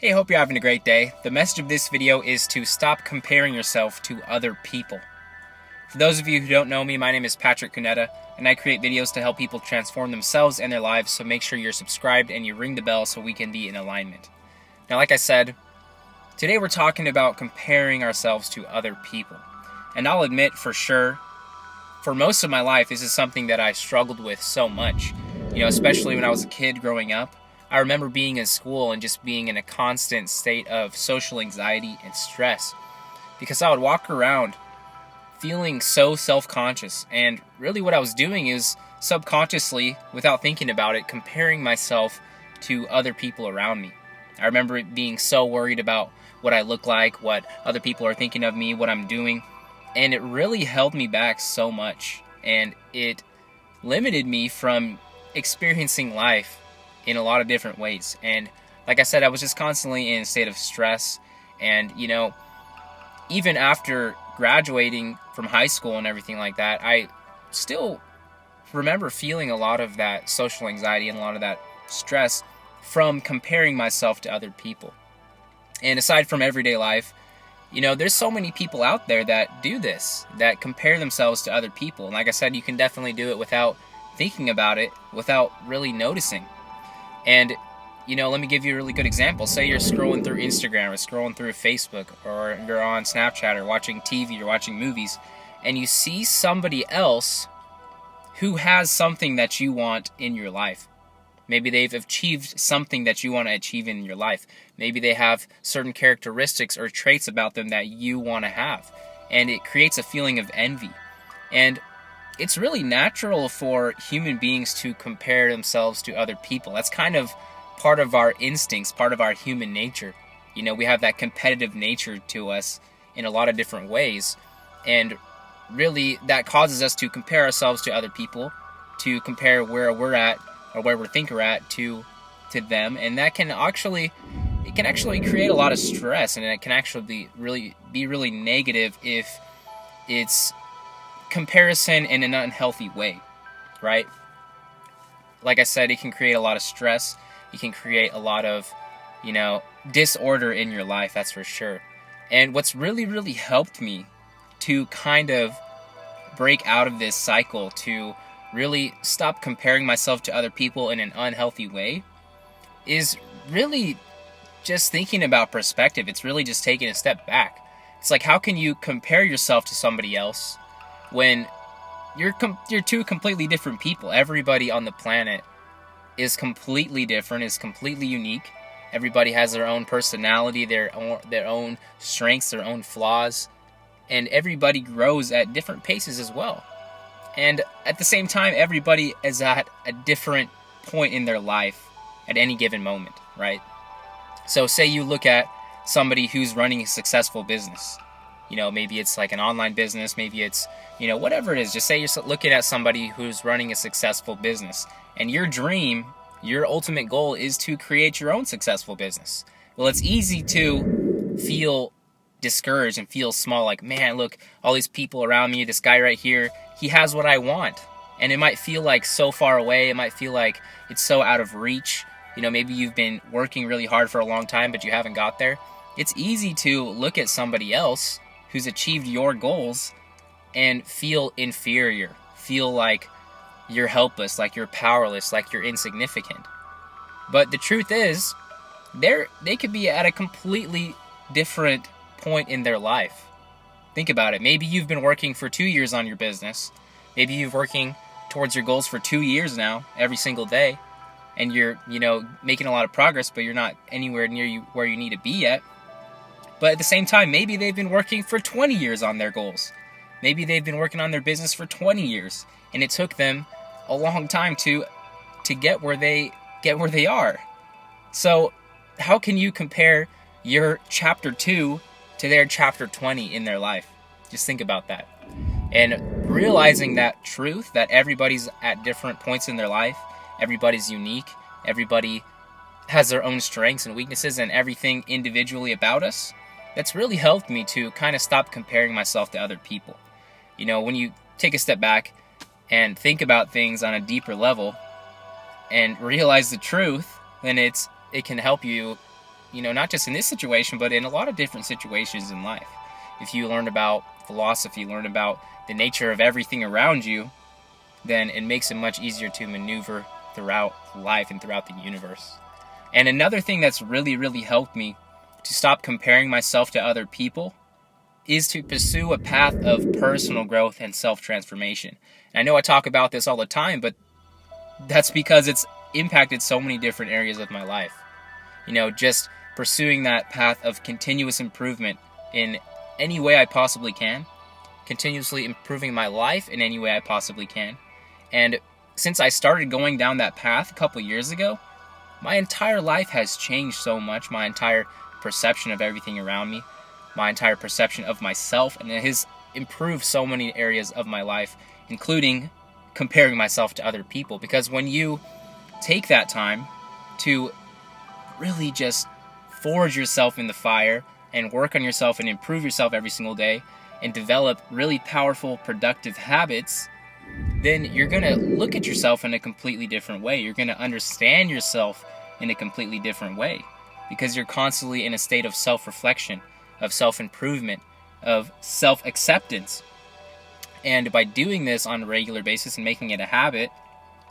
Hey, hope you're having a great day. The message of this video is to stop comparing yourself to other people. For those of you who don't know me, my name is Patrick Cuneta, and I create videos to help people transform themselves and their lives, so make sure you're subscribed and you ring the bell so we can be in alignment. Now, like I said, today we're talking about comparing ourselves to other people. And I'll admit for sure, for most of my life, this is something that I struggled with so much. Especially when I was a kid growing up. I remember being in school and just being in a constant state of social anxiety and stress because I would walk around feeling so self-conscious, and really what I was doing is subconsciously, without thinking about it, comparing myself to other people around me. I remember being so worried about what I look like, what other people are thinking of me, what I'm doing, and it really held me back so much, and it limited me from experiencing life in a lot of different ways. And like I said, I was just constantly in a state of stress. And even after graduating from high school and everything like that, I still remember feeling a lot of that social anxiety and a lot of that stress from comparing myself to other people. And aside from everyday life, there's so many people out there that do this, that compare themselves to other people. And like I said, you can definitely do it without thinking about it, without really noticing. And, let me give you a really good example. Say you're scrolling through Instagram or scrolling through Facebook, or you're on Snapchat or watching TV or watching movies, and you see somebody else who has something that you want in your life. Maybe they've achieved something that you want to achieve in your life. Maybe they have certain characteristics or traits about them that you want to have. And it creates a feeling of envy. And it's really natural for human beings to compare themselves to other people. That's kind of part of our instincts, part of our human nature. We have that competitive nature to us in a lot of different ways. And really, that causes us to compare ourselves to other people, to compare where we're at or where we think we're at to them. And that can actually create a lot of stress, and it can actually be really negative if it's comparison in an unhealthy way, right? Like I said, it can create a lot of stress. It can create a lot of, disorder in your life, that's for sure. And what's really, really helped me to kind of break out of this cycle, to really stop comparing myself to other people in an unhealthy way, is really just thinking about perspective. It's really just taking a step back. It's like, how can you compare yourself to somebody else when you're two completely different people? Everybody on the planet is completely different, is completely unique. Everybody has their own personality, their own strengths, their own flaws, and everybody grows at different paces as well. And at the same time, everybody is at a different point in their life at any given moment, right? So say you look at somebody who's running a successful business. Maybe it's like an online business, maybe it's, whatever it is. Just say you're looking at somebody who's running a successful business, and your dream, your ultimate goal is to create your own successful business. Well, it's easy to feel discouraged and feel small, like, man, look, all these people around me, this guy right here, he has what I want. And it might feel like so far away, it might feel like it's so out of reach. Maybe you've been working really hard for a long time, but you haven't got there. It's easy to look at somebody else who's achieved your goals and feel inferior, feel like you're helpless, like you're powerless, like you're insignificant. But the truth is, they could be at a completely different point in their life. Think about it. Maybe you've been working for 2 years on your business. Maybe you're working towards your goals for 2 years now, every single day, and you're, making a lot of progress, but you're not anywhere near where you need to be yet. But at the same time, maybe they've been working for 20 years on their goals. Maybe they've been working on their business for 20 years, and it took them a long time to get where they are. So how can you compare your chapter 2 to their chapter 20 in their life? Just think about that. And realizing that truth, that everybody's at different points in their life, everybody's unique, everybody has their own strengths and weaknesses and everything individually about us, that's really helped me to kind of stop comparing myself to other people. When you take a step back and think about things on a deeper level and realize the truth, then it can help you not just in this situation, but in a lot of different situations in life. If you learn about philosophy, learn about the nature of everything around you, then it makes it much easier to maneuver throughout life and throughout the universe. And another thing that's really, really helped me to stop comparing myself to other people is to pursue a path of personal growth and self-transformation. And I know I talk about this all the time, but that's because it's impacted so many different areas of my life. Just pursuing that path of continuous improvement in any way I possibly can, continuously improving my life in any way I possibly can. And since I started going down that path a couple years ago, my entire life has changed so much. My entire perception of everything around me, my entire perception of myself, and it has improved so many areas of my life, including comparing myself to other people. Because when you take that time to really just forge yourself in the fire and work on yourself and improve yourself every single day and develop really powerful, productive habits, then you're going to look at yourself in a completely different way. You're going to understand yourself in a completely different way because you're constantly in a state of self-reflection, of self-improvement, of self-acceptance. And by doing this on a regular basis and making it a habit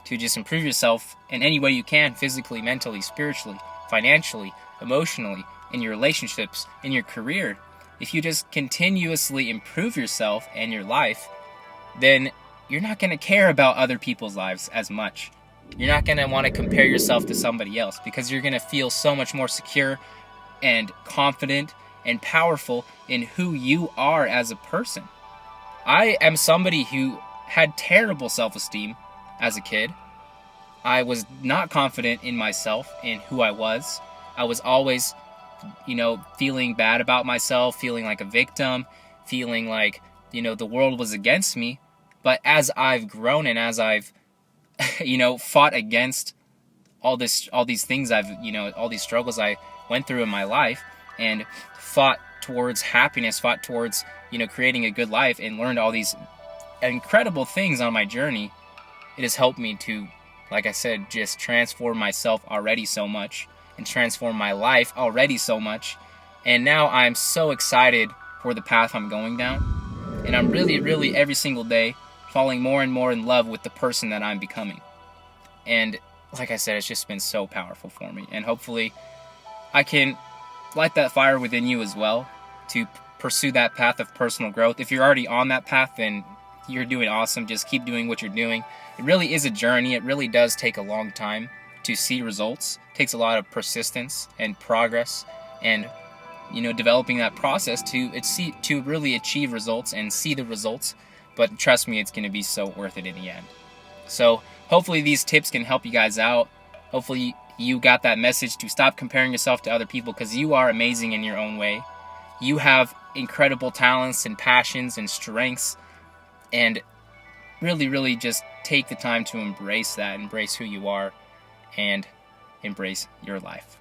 to just improve yourself in any way you can, physically, mentally, spiritually, financially, emotionally, in your relationships, in your career, if you just continuously improve yourself and your life, then you're not going to care about other people's lives as much. You're not going to want to compare yourself to somebody else because you're going to feel so much more secure and confident and powerful in who you are as a person. I am somebody who had terrible self-esteem as a kid. I was not confident in myself, in who I was. I was always, feeling bad about myself, feeling like a victim, feeling like, the world was against me. But as I've grown and as I've, fought against all these things all these struggles I went through in my life and fought towards happiness, fought towards, creating a good life and learned all these incredible things on my journey, it has helped me to, like I said, just transform myself already so much and transform my life already so much. And now I'm so excited for the path I'm going down. And I'm really, really every single day falling more and more in love with the person that I'm becoming. And like I said, it's just been so powerful for me. And hopefully I can light that fire within you as well to pursue that path of personal growth. If you're already on that path, then you're doing awesome. Just keep doing what you're doing. It really is a journey. It really does take a long time to see results. It takes a lot of persistence and progress and developing that process to really achieve results and see the results. But trust me, it's going to be so worth it in the end. So hopefully these tips can help you guys out. Hopefully you got that message to stop comparing yourself to other people because you are amazing in your own way. You have incredible talents and passions and strengths, and really, really just take the time to embrace that, embrace who you are, and embrace your life.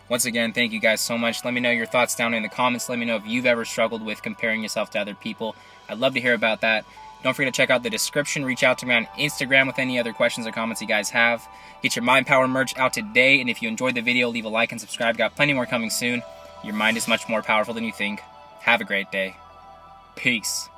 Once again, thank you guys so much. Let me know your thoughts down in the comments. Let me know if you've ever struggled with comparing yourself to other people. I'd love to hear about that. Don't forget to check out the description. Reach out to me on Instagram with any other questions or comments you guys have. Get your Mind Power merch out today. And if you enjoyed the video, leave a like and subscribe. Got plenty more coming soon. Your mind is much more powerful than you think. Have a great day. Peace.